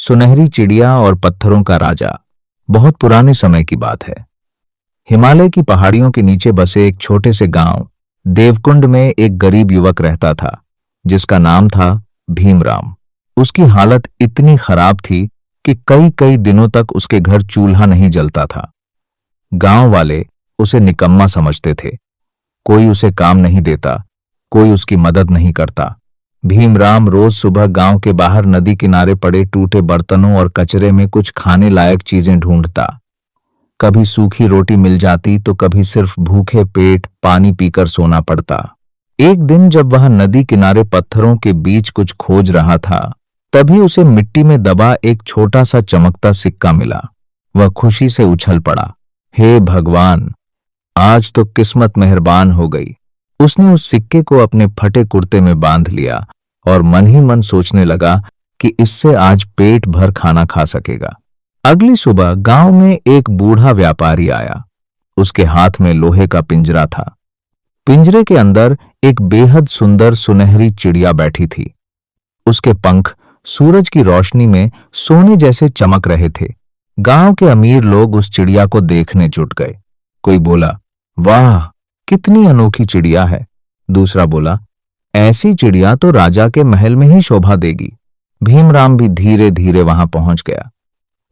सुनहरी चिड़िया और पत्थरों का राजा। बहुत पुराने समय की बात है। हिमालय की पहाड़ियों के नीचे बसे एक छोटे से गांव देवकुंड में एक गरीब युवक रहता था जिसका नाम था भीमराम। उसकी हालत इतनी खराब थी कि कई कई दिनों तक उसके घर चूल्हा नहीं जलता था। गांव वाले उसे निकम्मा समझते थे। कोई उसे काम नहीं देता, कोई उसकी मदद नहीं करता। भीमराम रोज सुबह गांव के बाहर नदी किनारे पड़े टूटे बर्तनों और कचरे में कुछ खाने लायक चीजें ढूंढता। कभी सूखी रोटी मिल जाती तो कभी सिर्फ भूखे पेट पानी पीकर सोना पड़ता। एक दिन जब वह नदी किनारे पत्थरों के बीच कुछ खोज रहा था, तभी उसे मिट्टी में दबा एक छोटा सा चमकता सिक्का मिला। वह खुशी से उछल पड़ा। हे भगवान, आज तो किस्मत मेहरबान हो गई। उसने उस सिक्के को अपने फटे कुर्ते में बांध लिया और मन ही मन सोचने लगा कि इससे आज पेट भर खाना खा सकेगा। अगली सुबह गांव में एक बूढ़ा व्यापारी आया। उसके हाथ में लोहे का पिंजरा था। पिंजरे के अंदर एक बेहद सुंदर सुनहरी चिड़िया बैठी थी। उसके पंख सूरज की रोशनी में सोने जैसे चमक रहे थे। गांव के अमीर लोग उस चिड़िया को देखने जुट गए। कोई बोला, वाह, कितनी अनोखी चिड़िया है। दूसरा बोला, ऐसी चिड़िया तो राजा के महल में ही शोभा देगी। भीमराम भी धीरे धीरे वहां पहुंच गया।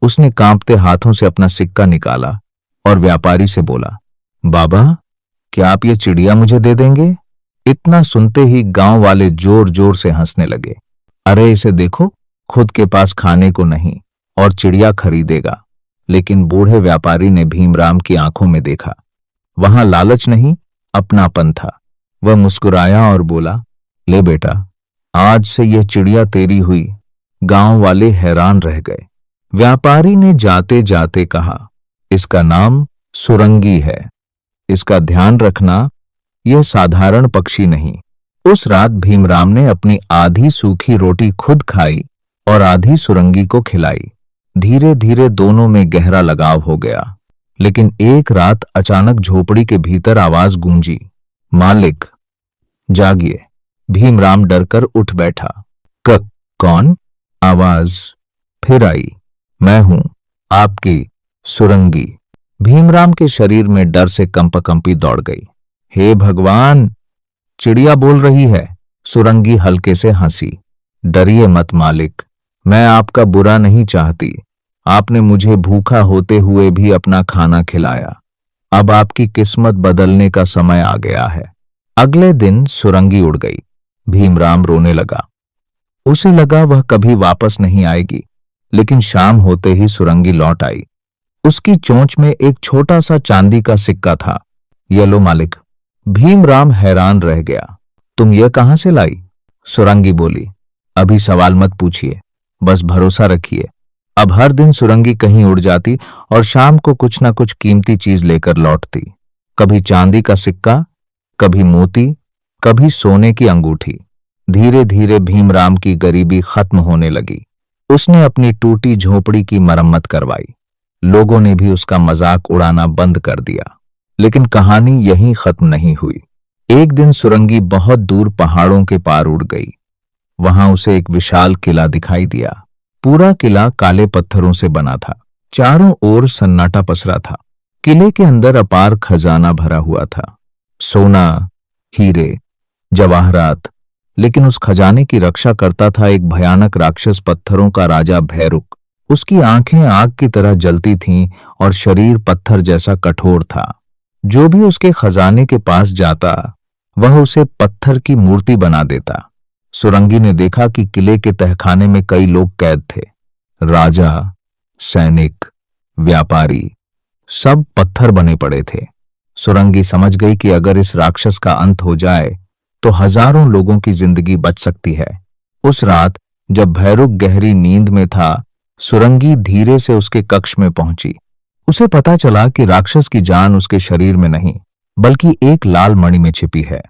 उसने कांपते हाथों से अपना सिक्का निकाला और व्यापारी से बोला, बाबा, क्या आप ये चिड़िया मुझे दे देंगे? इतना सुनते ही गांव वाले जोर जोर से हंसने लगे। अरे इसे देखो, खुद के पास खाने को नहीं और चिड़िया खरीदेगा। लेकिन बूढ़े व्यापारी ने भीमराम की आंखों में देखा। वहां लालच नहीं, अपनापन था। वह मुस्कुराया और बोला, ले बेटा, आज से यह चिड़िया तेरी हुई। गांव वाले हैरान रह गए। व्यापारी ने जाते जाते कहा, इसका नाम सुरंगी है। इसका ध्यान रखना, यह साधारण पक्षी नहीं। उस रात भीमराम ने अपनी आधी सूखी रोटी खुद खाई और आधी सुरंगी को खिलाई। धीरे धीरे दोनों में गहरा लगाव हो गया। लेकिन एक रात अचानक झोपड़ी के भीतर आवाज गूंजी, मालिक जागिए। भीमराम डरकर उठ बैठा। कौन? आवाज फिर आई, मैं हूं, आपकी सुरंगी। भीमराम के शरीर में डर से कंपकंपी दौड़ गई। हे भगवान, चिड़िया बोल रही है। सुरंगी हल्के से हंसी। डरिए मत मालिक, मैं आपका बुरा नहीं चाहती। आपने मुझे भूखा होते हुए भी अपना खाना खिलाया। अब आपकी किस्मत बदलने का समय आ गया है। अगले दिन सुरंगी उड़ गई। भीमराम रोने लगा। उसे लगा वह कभी वापस नहीं आएगी। लेकिन शाम होते ही सुरंगी लौट आई। उसकी चोंच में एक छोटा सा चांदी का सिक्का था। ये लो मालिक। भीमराम हैरान रह गया। तुम ये कहां से लाई? सुरंगी बोली, अभी सवाल मत पूछिए, बस भरोसा रखिए। अब हर दिन सुरंगी कहीं उड़ जाती और शाम को कुछ ना कुछ कीमती चीज लेकर लौटती। कभी चांदी का सिक्का, कभी मोती, कभी सोने की अंगूठी। धीरे धीरे भीमराम की गरीबी खत्म होने लगी। उसने अपनी टूटी झोपड़ी की मरम्मत करवाई। लोगों ने भी उसका मजाक उड़ाना बंद कर दिया। लेकिन कहानी यहीं खत्म नहीं हुई। एक दिन सुरंगी बहुत दूर पहाड़ों के पार उड़ गई। वहां उसे एक विशाल किला दिखाई दिया। पूरा किला काले पत्थरों से बना था। चारों ओर सन्नाटा पसरा था। किले के अंदर अपार खजाना भरा हुआ था, सोना, हीरे, जवाहरात। लेकिन उस खजाने की रक्षा करता था एक भयानक राक्षस, पत्थरों का राजा भैरुक। उसकी आंखें आग की तरह जलती थीं और शरीर पत्थर जैसा कठोर था। जो भी उसके खजाने के पास जाता, वह उसे पत्थर की मूर्ति बना देता। सुरंगी ने देखा कि किले के तहखाने में कई लोग कैद थे। राजा, सैनिक, व्यापारी, सब पत्थर बने पड़े थे। सुरंगी समझ गई कि अगर इस राक्षस का अंत हो जाए तो हजारों लोगों की जिंदगी बच सकती है। उस रात जब भैरुक गहरी नींद में था, सुरंगी धीरे से उसके कक्ष में पहुंची। उसे पता चला कि राक्षस की जान उसके शरीर में नहीं, बल्कि एक लाल मणि में छिपी है।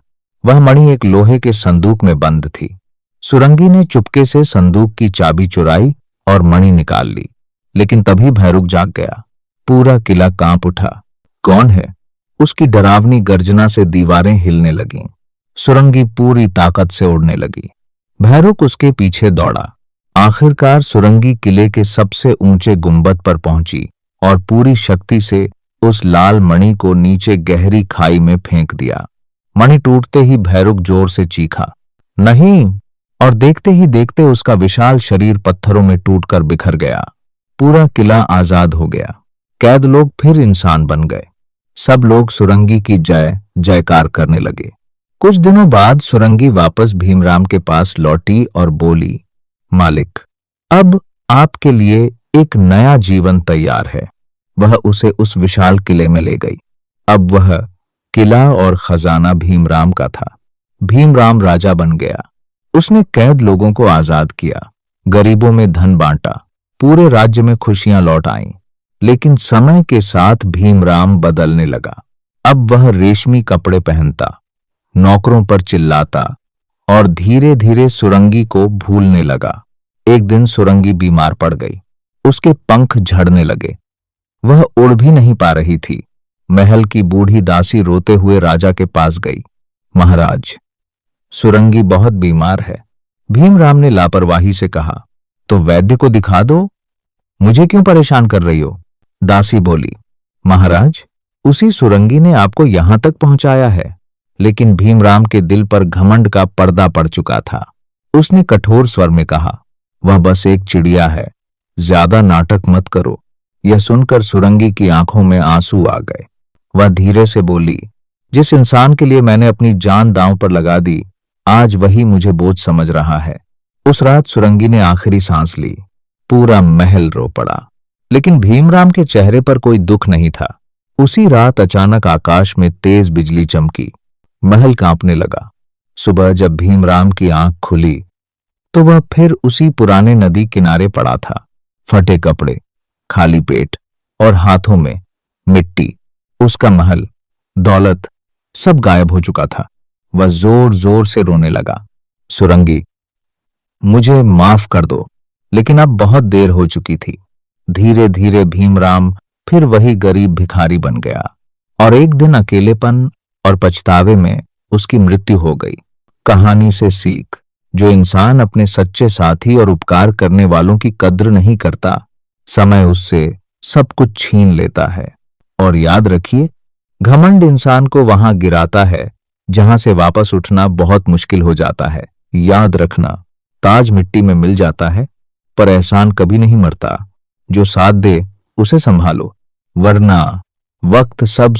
वह मणि एक लोहे के संदूक में बंद थी। सुरंगी ने चुपके से संदूक की चाबी चुराई और मणि निकाल ली। लेकिन तभी भैरुक जाग गया। पूरा किला कांप उठा। कौन है? उसकी डरावनी गर्जना से दीवारें हिलने लगीं। सुरंगी पूरी ताकत से उड़ने लगी। भैरुक उसके पीछे दौड़ा। आखिरकार सुरंगी किले के सबसे ऊंचे गुंबद पर पहुंची और पूरी शक्ति से उस लाल मणि को नीचे गहरी खाई में फेंक दिया। मणि टूटते ही भैरुक जोर से चीखा, नहीं, और देखते ही देखते उसका विशाल शरीर पत्थरों में टूटकर बिखर गया। पूरा किला आजाद हो गया। कैद लोग फिर इंसान बन गए। सब लोग सुरंगी की जय जयकार करने लगे। कुछ दिनों बाद सुरंगी वापस भीमराम के पास लौटी और बोली, मालिक, अब आपके लिए एक नया जीवन तैयार है। वह उसे उस विशाल किले में ले गई। अब वह किला और खजाना भीमराम का था। भीमराम राजा बन गया। उसने कैद लोगों को आजाद किया, गरीबों में धन बांटा, पूरे राज्य में खुशियां लौट आईं। लेकिन समय के साथ भीमराम बदलने लगा। अब वह रेशमी कपड़े पहनता, नौकरों पर चिल्लाता और धीरे धीरे सुरंगी को भूलने लगा। एक दिन सुरंगी बीमार पड़ गई। उसके पंख झड़ने लगे। वह उड़ भी नहीं पा रही थी। महल की बूढ़ी दासी रोते हुए राजा के पास गई। महाराज, सुरंगी बहुत बीमार है। भीमराम ने लापरवाही से कहा, तो वैद्य को दिखा दो, मुझे क्यों परेशान कर रही हो? दासी बोली, महाराज, उसी सुरंगी ने आपको यहां तक पहुंचाया है। लेकिन भीमराम के दिल पर घमंड का पर्दा पड़ चुका था। उसने कठोर स्वर में कहा, वह बस एक चिड़िया है, ज्यादा नाटक मत करो। यह सुनकर सुरंगी की आंखों में आंसू आ गए। वह धीरे से बोली, जिस इंसान के लिए मैंने अपनी जान दांव पर लगा दी, आज वही मुझे बोझ समझ रहा है। उस रात सुरंगी ने आखिरी सांस ली। पूरा महल रो पड़ा, लेकिन भीमराम के चेहरे पर कोई दुख नहीं था। उसी रात अचानक आकाश में तेज बिजली चमकी। महल कांपने लगा। सुबह जब भीमराम की आंख खुली तो वह फिर उसी पुराने नदी किनारे पड़ा था। फटे कपड़े, खाली पेट और हाथों में मिट्टी। उसका महल, दौलत सब गायब हो चुका था। वह जोर जोर से रोने लगा, सुरंगी, मुझे माफ कर दो, लेकिन अब बहुत देर हो चुकी थी। धीरे धीरे भीमराम फिर वही गरीब भिखारी बन गया और एक दिन अकेलेपन और पछतावे में उसकी मृत्यु हो गई। कहानी से सीख, जो इंसान अपने सच्चे साथी और उपकार करने वालों की कद्र नहीं करता, समय उससे सब कुछ छीन लेता है। और याद रखिए, घमंड इंसान को वहां गिराता है जहां से वापस उठना बहुत मुश्किल हो जाता है। याद रखना, ताज मिट्टी में मिल जाता है, पर एहसान कभी नहीं मरता। जो साथ दे उसे संभालो, वरना वक्त सब